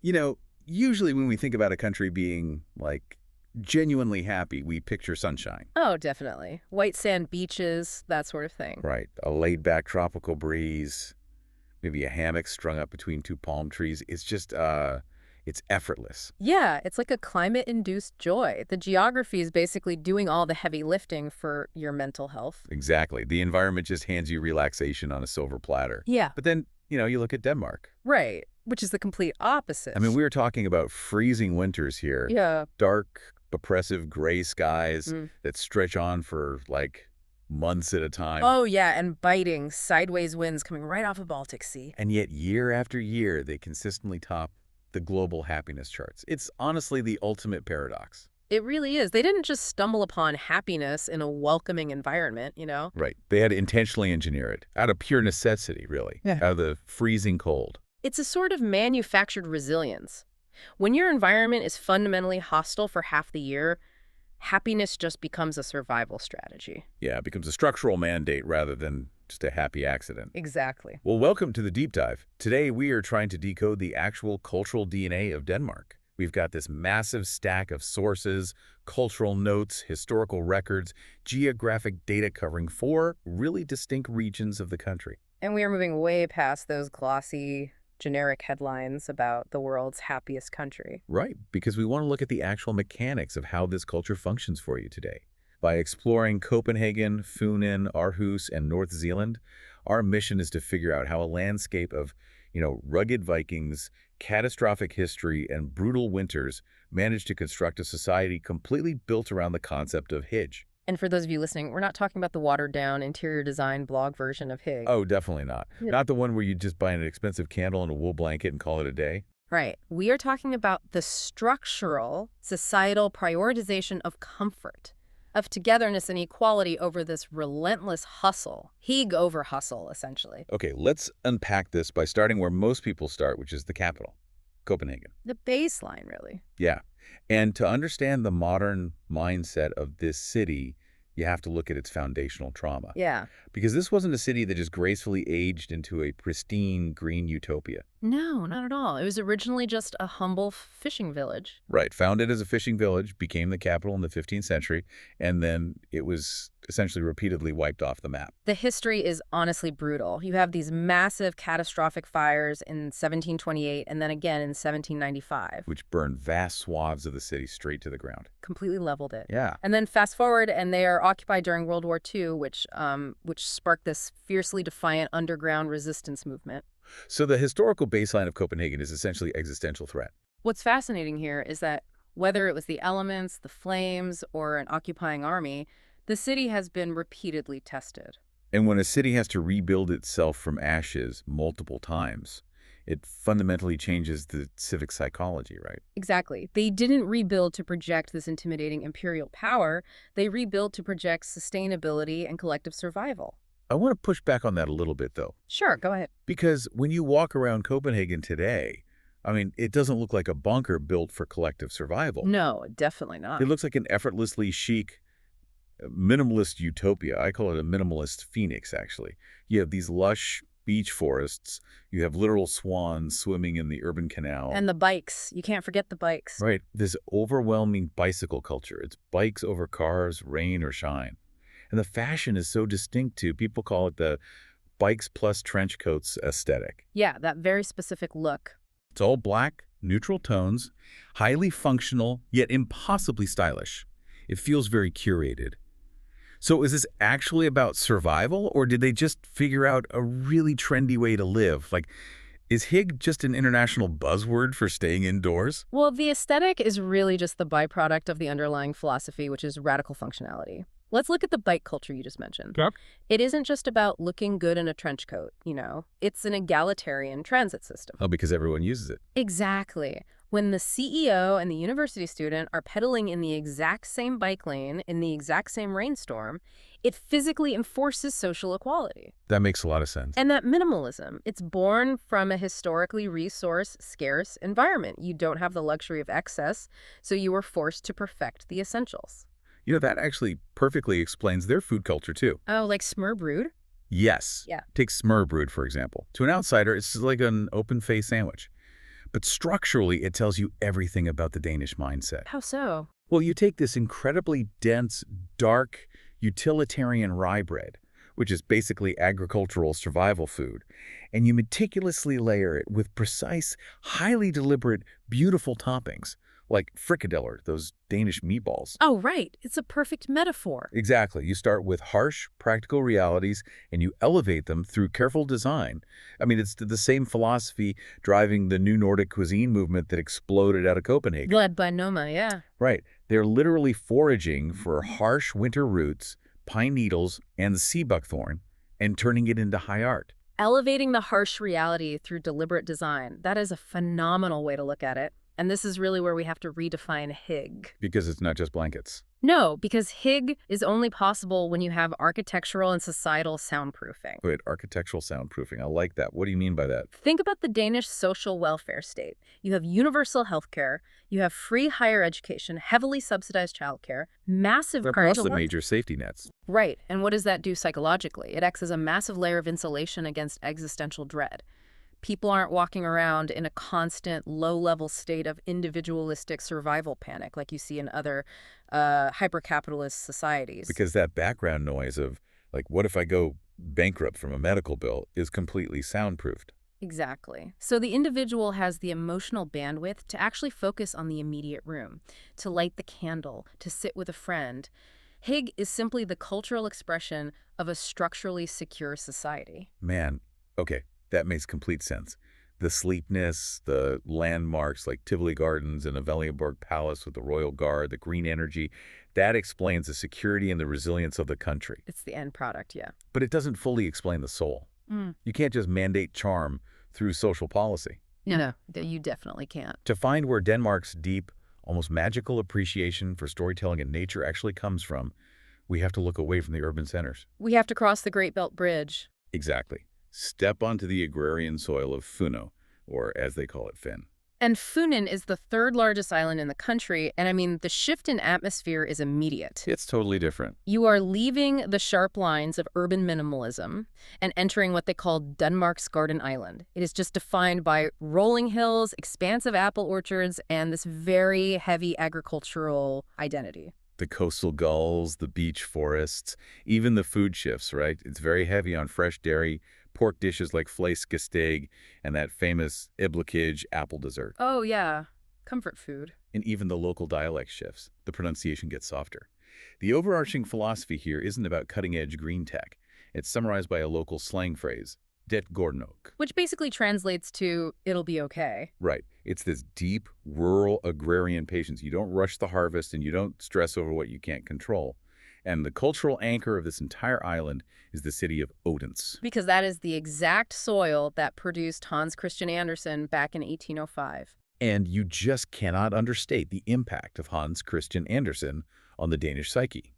You know, usually when we think about a country being, like, genuinely happy, we picture sunshine. Oh, definitely. White sand beaches, that sort of thing. Right. A laid-back tropical breeze, maybe a hammock strung up between two palm trees. It's just, it's effortless. Yeah, it's like a climate-induced joy. The geography is basically doing all the heavy lifting for your mental health. Exactly. The environment just hands you relaxation on a silver platter. Yeah. But then, you look at Denmark. Right, which is the complete opposite. I mean, we were talking about freezing winters here. Yeah. Dark, oppressive gray skies Mm. that stretch on for, like, months at a time. Oh, yeah, and biting sideways winds coming right off of Baltic Sea. And yet, year after year, they consistently top the global happiness charts. It's honestly the ultimate paradox. It really is. They didn't just stumble upon happiness in a welcoming environment, you know? Right. They had to intentionally engineer it, out of pure necessity, really, Yeah. out of the freezing cold. It's a sort of manufactured resilience. When your environment is fundamentally hostile for half the year, happiness just becomes a survival strategy. Yeah, it becomes a structural mandate rather than just a happy accident. Exactly. Well, welcome to the Deep Dive. Today, we are trying to decode the actual cultural DNA of Denmark. We've got this massive stack of sources, cultural notes, historical records, geographic data covering 4 really distinct regions of the country. And we are moving way past those glossy, generic headlines about the world's happiest country. Right, because we want to look at the actual mechanics of how this culture functions for you today. By exploring Copenhagen, Funen, Aarhus, and North Zealand, our mission is to figure out how a landscape of, rugged Vikings, catastrophic history, and brutal winters managed to construct a society completely built around the concept of Hige. And for those of you listening, we're not talking about the watered-down interior design blog version of Hig. Oh, definitely not. Yeah. Not the one where you just buy an expensive candle and a wool blanket and call it a day. Right. We are talking about the structural, societal prioritization of comfort, of togetherness and equality over this relentless hustle. Hig over hustle, essentially. Okay, let's unpack this by starting where most people start, which is the capital, Copenhagen. The baseline, really. Yeah. And to understand the modern mindset of this city, you have to look at its foundational trauma. Yeah. Because this wasn't a city that just gracefully aged into a pristine green utopia. No, not at all. It was originally just a humble fishing village. Right. Founded as a fishing village, became the capital in the 15th century, and then it was essentially repeatedly wiped off the map. The history is honestly brutal. You have these massive catastrophic fires in 1728 and then again in 1795. Which burned vast swaths of the city straight to the ground. Completely leveled it. Yeah. And then fast forward, and they are occupied during World War II, which sparked this fiercely defiant underground resistance movement. So the historical baseline of Copenhagen is essentially existential threat. What's fascinating here is that whether it was the elements, the flames, or an occupying army, the city has been repeatedly tested. And when a city has to rebuild itself from ashes multiple times, it fundamentally changes the civic psychology, right? Exactly. They didn't rebuild to project this intimidating imperial power. They rebuilt to project sustainability and collective survival. I want to push back on that a little bit, though. Sure, go ahead. Because when you walk around Copenhagen today, I mean, it doesn't look like a bunker built for collective survival. No, definitely not. It looks like an effortlessly chic, minimalist utopia. I call it a minimalist phoenix, actually. You have these lush beach forests. You have literal swans swimming in the urban canal. And the bikes. You can't forget the bikes. Right. This overwhelming bicycle culture. It's bikes over cars, rain or shine. And the fashion is so distinct, too. People call it the bikes plus trench coats aesthetic. Yeah, that very specific look. It's all black, neutral tones, highly functional, yet impossibly stylish. It feels very curated. So is this actually about survival, or did they just figure out a really trendy way to live? Like, is Hig just an international buzzword for staying indoors? Well, the aesthetic is really just the byproduct of the underlying philosophy, which is radical functionality. Let's look at the bike culture you just mentioned. Yep. It isn't just about looking good in a trench coat, It's an egalitarian transit system. Oh, because everyone uses it. Exactly. When the CEO and the university student are pedaling in the exact same bike lane in the exact same rainstorm, it physically enforces social equality. That makes a lot of sense. And that minimalism, it's born from a historically resource-scarce environment. You don't have the luxury of excess, so you were forced to perfect the essentials. That actually perfectly explains their food culture, too. Oh, like smørrebrød? Yes. Yeah. Take smørrebrød, for example. To an outsider, it's like an open-faced sandwich. But structurally, it tells you everything about the Danish mindset. How so? Well, you take this incredibly dense, dark, utilitarian rye bread, which is basically agricultural survival food, and you meticulously layer it with precise, highly deliberate, beautiful toppings, like frikadeller, those Danish meatballs. Oh, right. It's a perfect metaphor. Exactly. You start with harsh, practical realities, and you elevate them through careful design. I mean, it's the same philosophy driving the new Nordic cuisine movement that exploded out of Copenhagen. Led by Noma, yeah. Right. They're literally foraging for harsh winter roots, pine needles, and the sea buckthorn, and turning it into high art. Elevating the harsh reality through deliberate design. That is a phenomenal way to look at it. And this is really where we have to redefine Hig. Because it's not just blankets. No, because Hig is only possible when you have architectural and societal soundproofing. Wait, architectural soundproofing. I like that. What do you mean by that? Think about the Danish social welfare state. You have universal healthcare, you have free higher education, heavily subsidized childcare, massive Plus parental the work. major safety nets. Right, and what does that do psychologically? It acts as a massive layer of insulation against existential dread. People aren't walking around in a constant, low-level state of individualistic survival panic like you see in other hyper-capitalist societies. Because that background noise of, like, what if I go bankrupt from a medical bill is completely soundproofed. Exactly. So the individual has the emotional bandwidth to actually focus on the immediate room, to light the candle, to sit with a friend. Hig is simply the cultural expression of a structurally secure society. Man, okay, that makes complete sense. The sleekness, the landmarks like Tivoli Gardens and Amalienborg Palace with the Royal Guard, the green energy, that explains the security and the resilience of the country. It's the end product, yeah. But it doesn't fully explain the soul. You can't just mandate charm through social policy. No, you definitely can't. To find where Denmark's deep, almost magical appreciation for storytelling and nature actually comes from, we have to look away from the urban centers. We have to cross the Great Belt Bridge. Exactly. Step onto the agrarian soil of Funo, or as they call it, Finn. And Funen is the third largest island in the country, and I mean, the shift in atmosphere is immediate. It's totally different. You are leaving the sharp lines of urban minimalism and entering what they call Denmark's Garden Island. It is just defined by rolling hills, expansive apple orchards, and this very heavy agricultural identity. The coastal gulls, the beach forests, even the food shifts, right? It's very heavy on fresh dairy, pork dishes like flæskesteg, and that famous Iblekij apple dessert. Oh, yeah. Comfort food. And even the local dialect shifts. The pronunciation gets softer. The overarching philosophy here isn't about cutting-edge green tech. It's summarized by a local slang phrase, det går nok. Which basically translates to, it'll be okay. Right. It's this deep, rural, agrarian patience. You don't rush the harvest and you don't stress over what you can't control. And the cultural anchor of this entire island is the city of Odense. Because that is the exact soil that produced Hans Christian Andersen back in 1805. And you just cannot understate the impact of Hans Christian Andersen on the Danish psyche.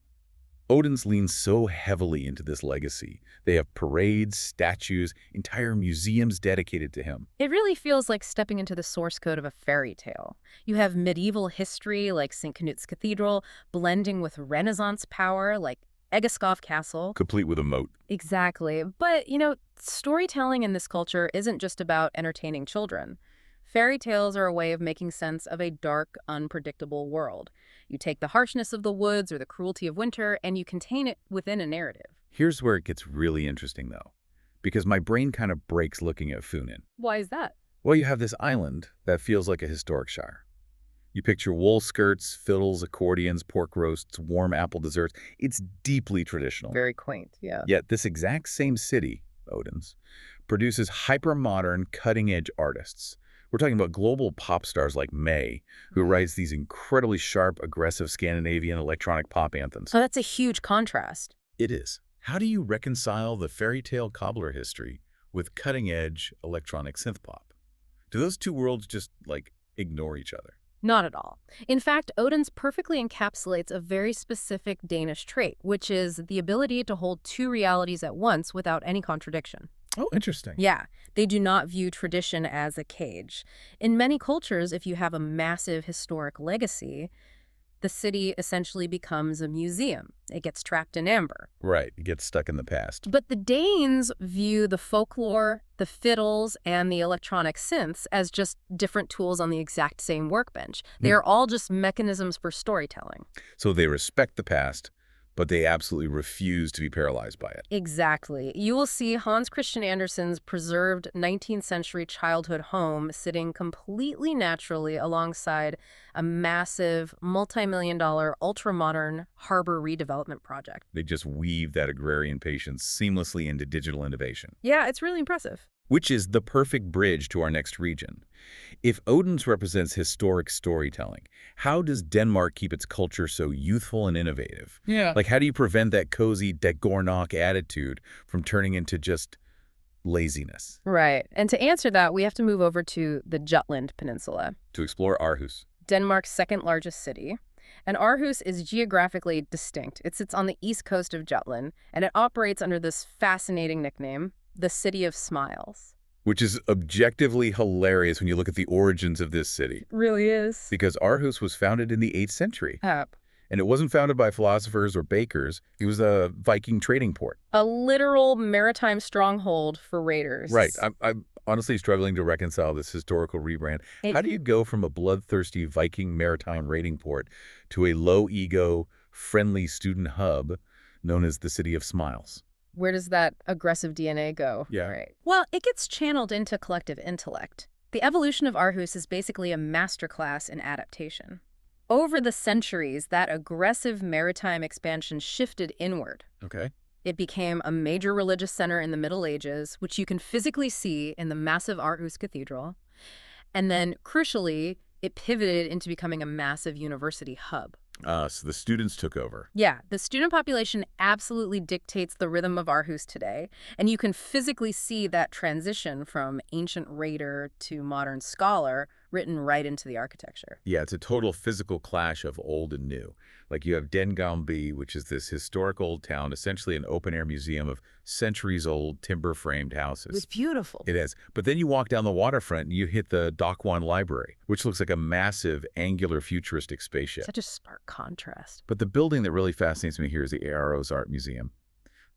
Odense leans so heavily into this legacy. They have parades, statues, entire museums dedicated to him. It really feels like stepping into the source code of a fairy tale. You have medieval history like St. Knut's Cathedral, blending with Renaissance power like Egeskov Castle. Complete with a moat. Exactly. But, you know, storytelling in this culture isn't just about entertaining children. Fairy tales are a way of making sense of a dark, unpredictable world. You take the harshness of the woods or the cruelty of winter, and you contain it within a narrative. Here's where it gets really interesting, though, because my brain kind of breaks looking at Funen. Why is that? Well, you have this island that feels like a historic shire. You picture wool skirts, fiddles, accordions, pork roasts, warm apple desserts. It's deeply traditional. Very quaint, yeah. Yet this exact same city, Odense, produces hyper-modern, cutting-edge artists. We're talking about global pop stars like May, who writes these incredibly sharp, aggressive Scandinavian electronic pop anthems. Oh, that's a huge contrast. It is. How do you reconcile the fairy tale cobbler history with cutting-edge electronic synth pop? Do those two worlds just, like, ignore each other? Not at all. In fact, Odense perfectly encapsulates a very specific Danish trait, which is the ability to hold two realities at once without any contradiction. Oh, interesting. Yeah, they do not view tradition as a cage. In many cultures, if you have a massive historic legacy, The city essentially becomes a museum. It gets trapped in amber. Right, it gets stuck in the past. But the Danes view the folklore, the fiddles, and the electronic synths as just different tools on the exact same workbench. They are all just mechanisms for storytelling. So they respect the past, but they absolutely refuse to be paralyzed by it. Exactly. You will see Hans Christian Andersen's preserved 19th century childhood home sitting completely naturally alongside a massive, multi-million-dollar, ultra-modern harbor redevelopment project. They just weave that agrarian patience seamlessly into digital innovation, Yeah, it's really impressive. which is the perfect bridge to our next region. If Odense represents historic storytelling, how does Denmark keep its culture so youthful and innovative? Yeah. Like, how do you prevent that cozy Dagornok attitude from turning into just laziness? Right. And to answer that, we have to move over to the Jutland Peninsula, To explore Aarhus. Denmark's second largest city. And Aarhus is geographically distinct. It sits on the east coast of Jutland, and it operates under this fascinating nickname, the City of Smiles. Which is objectively hilarious when you look at the origins of this city. Really is. Because Aarhus was founded in the 8th century. Up. And it wasn't founded by philosophers or bakers. It was a Viking trading port. A literal maritime stronghold for raiders. Right. I'm honestly struggling to reconcile this historical rebrand. How do you go from a bloodthirsty Viking maritime raiding port to a low-ego, friendly student hub known as the City of Smiles? Where does that aggressive DNA go? Yeah. Right. Well, it gets channeled into collective intellect. The evolution of Aarhus is basically a masterclass in adaptation. Over the centuries, that aggressive maritime expansion shifted inward. Okay. It became a major religious center in the Middle Ages, which you can physically see in the massive Aarhus Cathedral. And then, crucially, it pivoted into becoming a massive university hub. So the students took over. Yeah, the student population absolutely dictates the rhythm of Aarhus today, and you can physically see that transition from ancient raider to modern scholar written right into the architecture. Yeah, it's a total physical clash of old and new. Like you have Den Gamby, which is this historic old town, essentially an open-air museum of centuries-old timber-framed houses. It's beautiful. It is. But then you walk down the waterfront and you hit the Dokwan Library, which looks like a massive, angular, futuristic spaceship. Such a stark contrast. But the building that really fascinates me here is the ARO's Art Museum.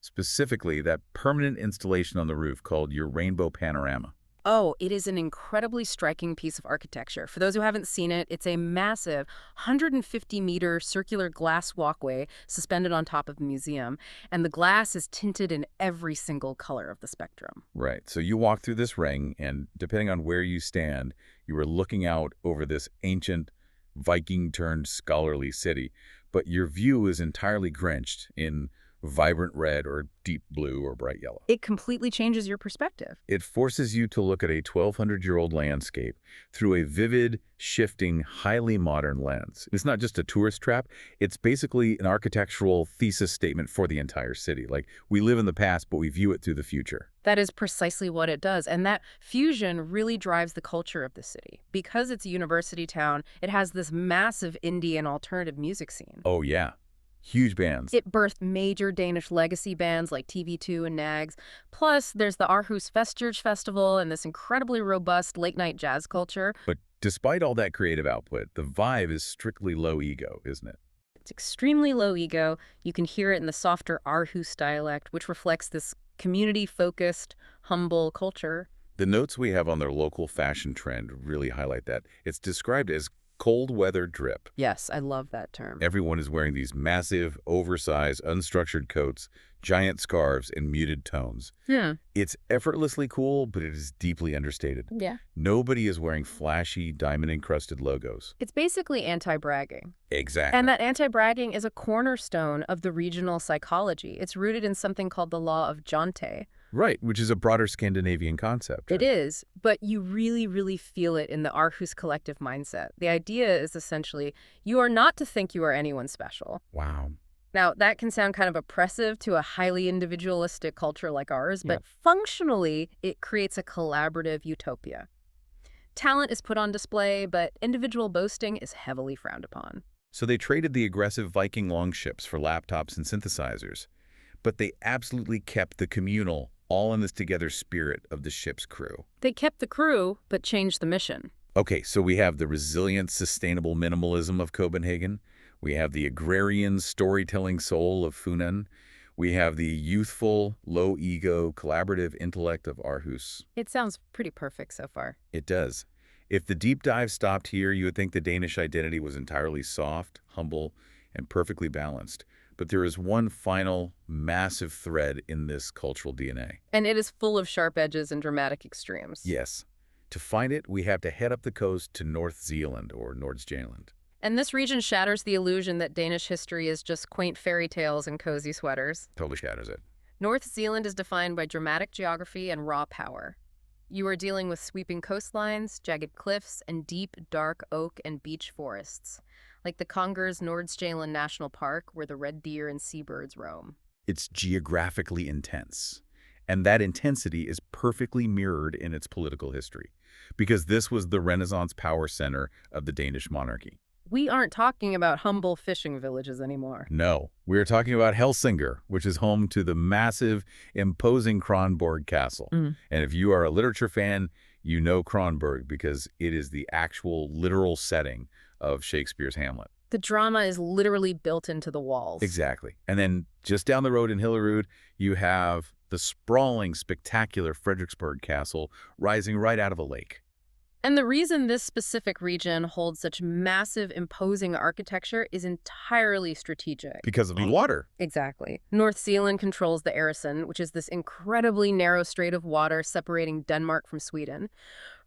Specifically, that permanent installation on the roof called your Rainbow Panorama. Oh, it is an incredibly striking piece of architecture. For those who haven't seen it, it's a massive 150-meter circular glass walkway suspended on top of the museum, and the glass is tinted in every single color of the spectrum. Right. So you walk through this ring, and depending on where you stand, you are looking out over this ancient Viking-turned scholarly city, but your view is entirely drenched in vibrant red or deep blue or bright yellow. It completely changes your perspective. It forces you to look at a 1,200-year-old landscape through a vivid, shifting, highly modern lens. It's not just a tourist trap. It's basically an architectural thesis statement for the entire city. Like, we live in the past, but we view it through the future. That is precisely what it does, and that fusion really drives the culture of the city. Because it's a university town, it has this massive indie and alternative music scene. Oh, yeah. Huge bands. It birthed major Danish legacy bands like TV2 and Nags. Plus, there's the Aarhus Festivals Festival and this incredibly robust late-night jazz culture. But despite all that creative output, the vibe is strictly low ego, isn't it? It's extremely low ego. You can hear it in the softer Aarhus dialect, which reflects this community-focused, humble culture. The notes we have on their local fashion trend really highlight that. It's described as cold weather drip. Yes, I love that term. Everyone is wearing these massive, oversized, unstructured coats, giant scarves, and muted tones. Yeah. It's effortlessly cool, but it is deeply understated. Yeah. Nobody is wearing flashy, diamond-encrusted logos. It's basically anti-bragging. Exactly. And that anti-bragging is a cornerstone of the regional psychology. It's rooted in something called the law of Jonte. Right, which is a broader Scandinavian concept. It is, but you really, really feel it in the Aarhus collective mindset. The idea is essentially, you are not to think you are anyone special. Wow. Now, that can sound kind of oppressive to a highly individualistic culture like ours, but functionally, it creates a collaborative utopia. Talent is put on display, but individual boasting is heavily frowned upon. So they traded the aggressive Viking longships for laptops and synthesizers, but they absolutely kept the communal, all-in-this-together spirit of the ship's crew. They kept the crew, but changed the mission. Okay, so we have the resilient, sustainable minimalism of Copenhagen We have the agrarian storytelling soul of Funan. We have the youthful, low-ego, collaborative intellect of Aarhus. It sounds pretty perfect so far. It does. If the deep dive stopped here, you would think the Danish identity was entirely soft, humble, and perfectly balanced. But there is one final, massive thread in this cultural DNA. And it is full of sharp edges and dramatic extremes. Yes. To find it, we have to head up the coast to North Zealand, or Nordjylland. And this region shatters the illusion that Danish history is just quaint fairy tales and cozy sweaters. Totally shatters it. North Zealand is defined by dramatic geography and raw power. You are dealing with sweeping coastlines, jagged cliffs, and deep, dark oak and beech forests, like the Konger's Nordjylland National Park, where the red deer and seabirds roam. It's geographically intense. And that intensity is perfectly mirrored in its political history, because this was the Renaissance power center of the Danish monarchy. We aren't talking about humble fishing villages anymore. No, we're talking about Helsingør, which is home to the massive, imposing Kronborg Castle. And if you are a literature fan, you know Kronborg because it is the actual literal setting of Shakespeare's Hamlet. The drama is literally built into the walls. Exactly. And then just down the road in Hillerød, you have the sprawling, spectacular Frederiksborg Castle rising right out of a lake. And the reason this specific region holds such massive, imposing architecture is entirely strategic. Because of the water. Exactly. North Zealand controls the Øresund, which is this incredibly narrow strait of water separating Denmark from Sweden.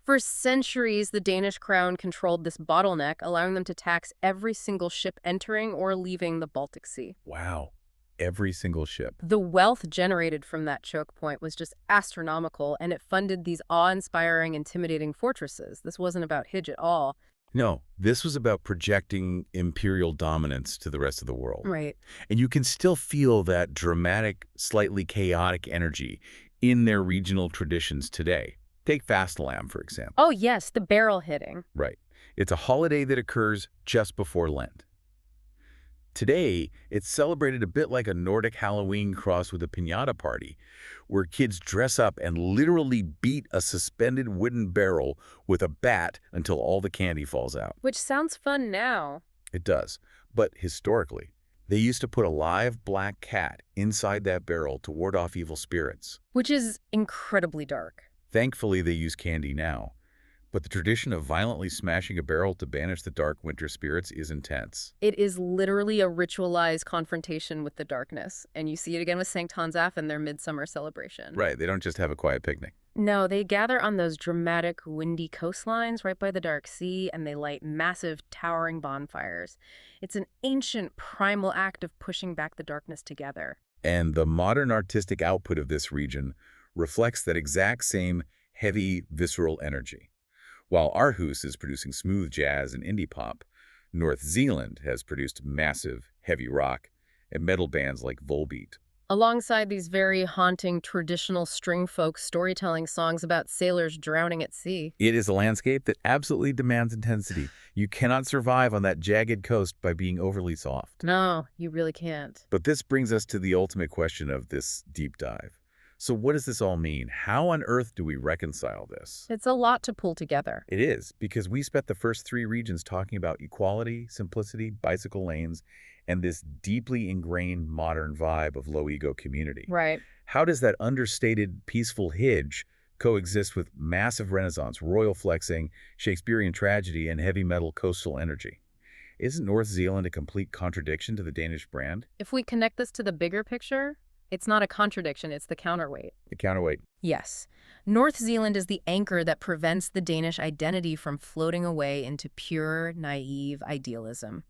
For centuries, the Danish crown controlled this bottleneck, allowing them to tax every single ship entering or leaving the Baltic Sea. Wow. Every single ship. The wealth generated from that choke point was just astronomical, and it funded these awe-inspiring, intimidating fortresses. This wasn't about Hij at all. No, this was about projecting imperial dominance to the rest of the world. Right. And you can still feel that dramatic, slightly chaotic energy in their regional traditions today. Take Fastelavn, for example. Oh, yes, the barrel hitting. Right. It's a holiday that occurs just before Lent. Today, it's celebrated a bit like a Nordic Halloween crossed with a piñata party, where kids dress up and literally beat a suspended wooden barrel with a bat until all the candy falls out. Which sounds fun now. It does. But historically, they used to put a live black cat inside that barrel to ward off evil spirits. Which is incredibly dark. Thankfully, they use candy now. But the tradition of violently smashing a barrel to banish the dark winter spirits is intense. It is literally a ritualized confrontation with the darkness. And you see it again with Sankt Hansaf and their midsummer celebration. Right, they don't just have a quiet picnic. No, they gather on those dramatic, windy coastlines right by the Dark Sea, and they light massive, towering bonfires. It's an ancient, primal act of pushing back the darkness together. And the modern artistic output of this region reflects that exact same heavy, visceral energy. While Aarhus is producing smooth jazz and indie pop, North Zealand has produced massive, heavy rock and metal bands like Volbeat. Alongside these very haunting, traditional string folk storytelling songs about sailors drowning at sea. It is a landscape that absolutely demands intensity. You cannot survive on that jagged coast by being overly soft. No, you really can't. But this brings us to the ultimate question of this deep dive. So what does this all mean? How on earth do we reconcile this? It's a lot to pull together. It is, because we spent the first three regions talking about equality, simplicity, bicycle lanes, and this deeply ingrained modern vibe of low-ego community. Right. How does that understated, peaceful Hij coexist with massive Renaissance, royal flexing, Shakespearean tragedy, and heavy metal coastal energy? Isn't North Zealand a complete contradiction to the Danish brand? If we connect this to the bigger picture, it's not a contradiction, it's the counterweight. The counterweight. Yes. North Zealand is the anchor that prevents the Danish identity from floating away into pure, naive idealism.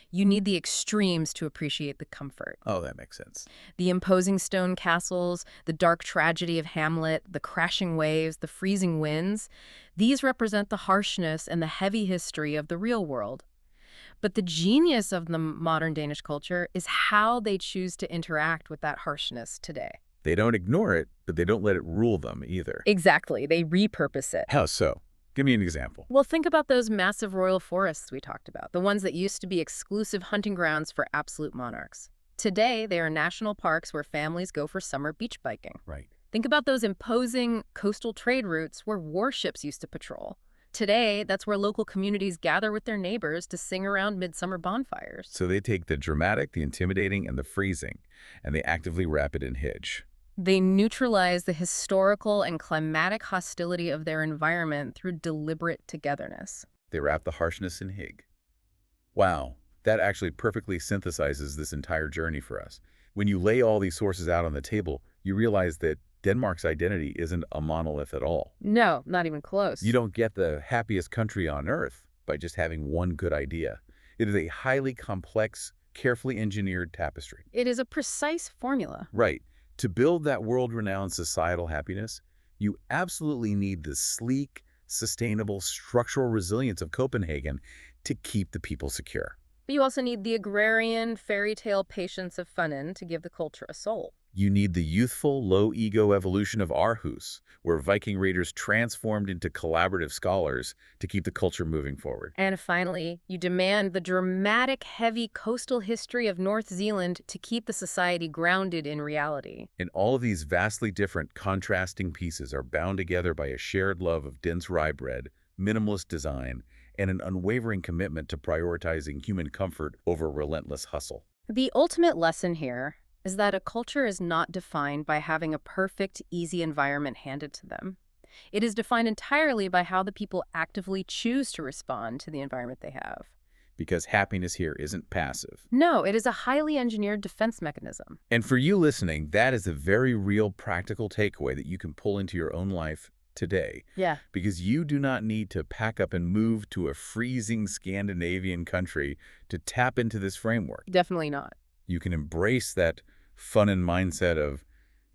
You need the extremes to appreciate the comfort. Oh, that makes sense. The imposing stone castles, the dark tragedy of Hamlet, the crashing waves, the freezing winds, these represent the harshness and the heavy history of the real world. But the genius of the modern Danish culture is how they choose to interact with that harshness today. They don't ignore it, but they don't let it rule them either. Exactly. They repurpose it. How so? Give me an example. Well, think about those massive royal forests we talked about, the ones that used to be exclusive hunting grounds for absolute monarchs. Today, they are national parks where families go for summer beach biking. Right. Think about those imposing coastal trade routes where warships used to patrol. Today, that's where local communities gather with their neighbors to sing around midsummer bonfires. So they take the dramatic, the intimidating, and the freezing, and they actively wrap it in Hidge. They neutralize the historical and climatic hostility of their environment through deliberate togetherness. They wrap the harshness in Hig. Wow, that actually perfectly synthesizes this entire journey for us. When you lay all these sources out on the table, you realize that Denmark's identity isn't a monolith at all. No, not even close. You don't get the happiest country on earth by just having one good idea. It is a highly complex, carefully engineered tapestry. It is a precise formula. Right. To build that world-renowned societal happiness, you absolutely need the sleek, sustainable, structural resilience of Copenhagen to keep the people secure. But you also need the agrarian, fairy tale patience of Funen to give the culture a soul. You need the youthful, low-ego evolution of Aarhus, where Viking raiders transformed into collaborative scholars to keep the culture moving forward. And finally, you demand the dramatic, heavy coastal history of North Zealand to keep the society grounded in reality. And all of these vastly different, contrasting pieces are bound together by a shared love of dense rye bread, minimalist design, and an unwavering commitment to prioritizing human comfort over relentless hustle. The ultimate lesson here is that a culture is not defined by having a perfect, easy environment handed to them. It is defined entirely by how the people actively choose to respond to the environment they have. Because happiness here isn't passive. No, it is a highly engineered defense mechanism. And for you listening, that is a very real practical takeaway that you can pull into your own life today. Yeah. Because you do not need to pack up and move to a freezing Scandinavian country to tap into this framework. Definitely not. You can embrace that fun and mindset of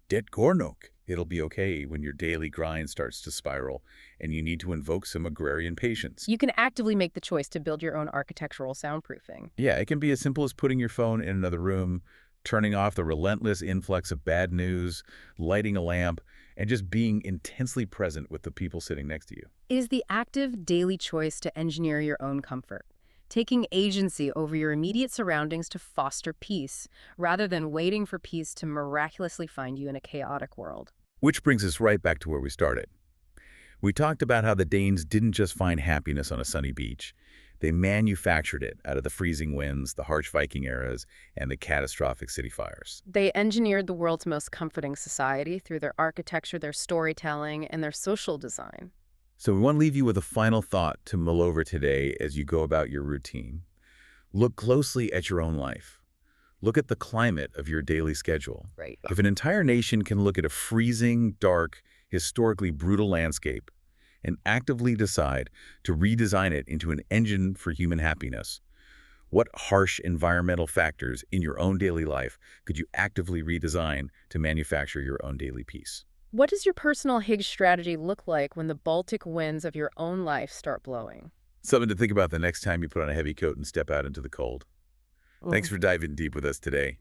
det går nog. It'll be okay when your daily grind starts to spiral and you need to invoke some agrarian patience. You can actively make the choice to build your own architectural soundproofing. Yeah, it can be as simple as putting your phone in another room, turning off the relentless influx of bad news, lighting a lamp, and just being intensely present with the people sitting next to you. It is the active daily choice to engineer your own comfort, taking agency over your immediate surroundings to foster peace, rather than waiting for peace to miraculously find you in a chaotic world. Which brings us right back to where we started. We talked about how the Danes didn't just find happiness on a sunny beach. They manufactured it out of the freezing winds, the harsh Viking eras, and the catastrophic city fires. They engineered the world's most comforting society through their architecture, their storytelling, and their social design. So we want to leave you with a final thought to mull over today as you go about your routine. Look closely at your own life. Look at the climate of your daily schedule. Right. If an entire nation can look at a freezing, dark, historically brutal landscape and actively decide to redesign it into an engine for human happiness, what harsh environmental factors in your own daily life could you actively redesign to manufacture your own daily peace? What does your personal Higgs strategy look like when the Baltic winds of your own life start blowing? Something to think about the next time you put on a heavy coat and step out into the cold. Thanks for diving deep with us today.